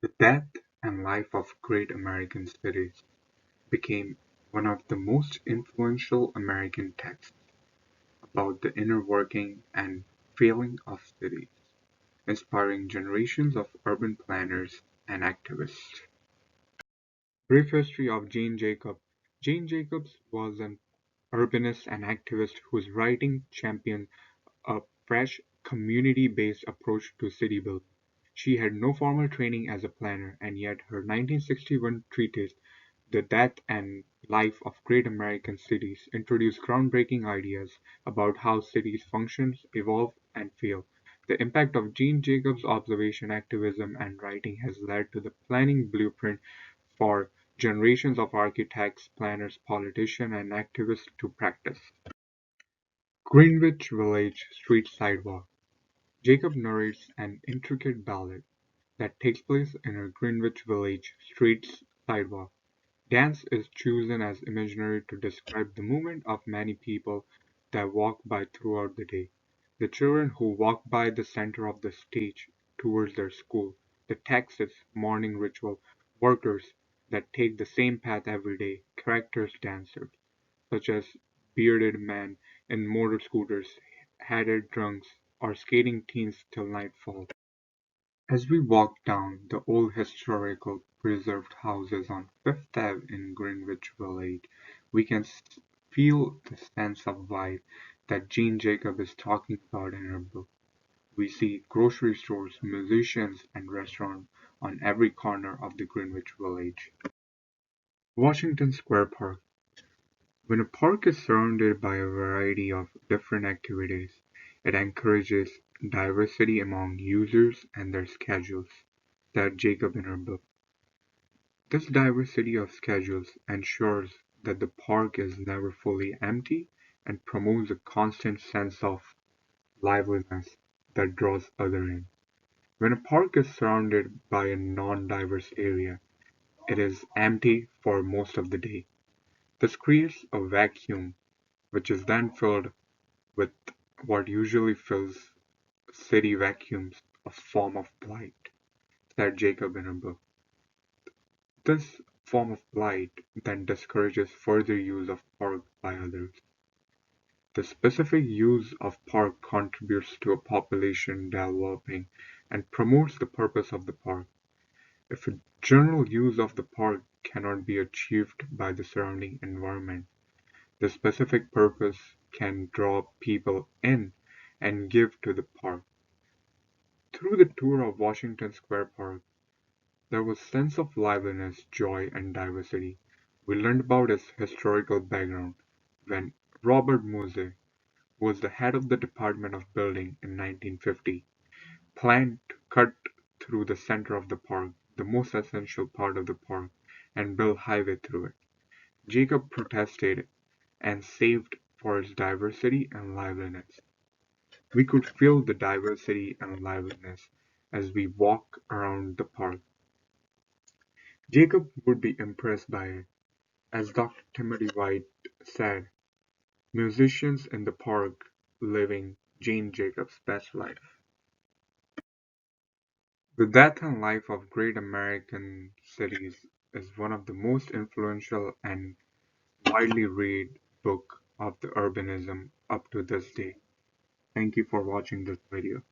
The Death and Life of Great American Cities became one of the most influential American texts about the inner working and failing of cities, inspiring generations of urban planners and activists. Brief history of Jane Jacobs. Jane Jacobs was an urbanist and activist whose writing championed a fresh, community-based approach to city building. She had no formal training as a planner, and yet her 1961 treatise, "The Death and Life of Great American Cities," introduced groundbreaking ideas about how cities function, evolve, and fail. The impact of Jean Jacobs' observation, activism, and writing has led to the planning blueprint for generations of architects, planners, politicians, and activists to practice. Greenwich Village Street Sidewalk. Jacob narrates an intricate ballad that takes place in a Greenwich Village street's sidewalk. Dance is chosen as imaginary to describe the movement of many people that walk by throughout the day. The children who walk by the center of the stage towards their school. The text is morning ritual. Workers that take the same path every day. Characters dancers, such as bearded men in motor scooters, hatted drunks, or skating teens till nightfall. As we walk down the old historical preserved houses on Fifth Ave in Greenwich Village, we can feel the sense of life that Jean Jacob is talking about in her book. We see grocery stores, musicians, and restaurants on every corner of the Greenwich Village. Washington Square Park. When a park is surrounded by a variety of different activities, it encourages diversity among users and their schedules, said Jacob in her book. This diversity of schedules ensures that the park is never fully empty and promotes a constant sense of liveliness that draws others in. When a park is surrounded by a non-diverse area, it is empty for most of the day. This creates a vacuum which is then filled with what usually fills city vacuums, a form of blight, said Jacob in a book. This form of blight then discourages further use of park by others. The specific use of park contributes to a population developing and promotes the purpose of the park. If a general use of the park cannot be achieved by the surrounding environment, the specific purpose can draw people in and give to the park. Through the tour of Washington Square Park, there was sense of liveliness, joy, and diversity. We learned about its historical background when Robert Musil, who was the head of the Department of Building in 1950, planned to cut through the center of the park, the most essential part of the park, and build highway through it. Jacob protested and saved for its diversity and liveliness. We could feel the diversity and liveliness as we walk around the park. Jacob would be impressed by it. As Doctor Timothy White said, musicians in the park living Jane Jacobs' best life. The Death and Life of Great American Cities is one of the most influential and widely read book of the urbanism up to this day. Thank you for watching this video.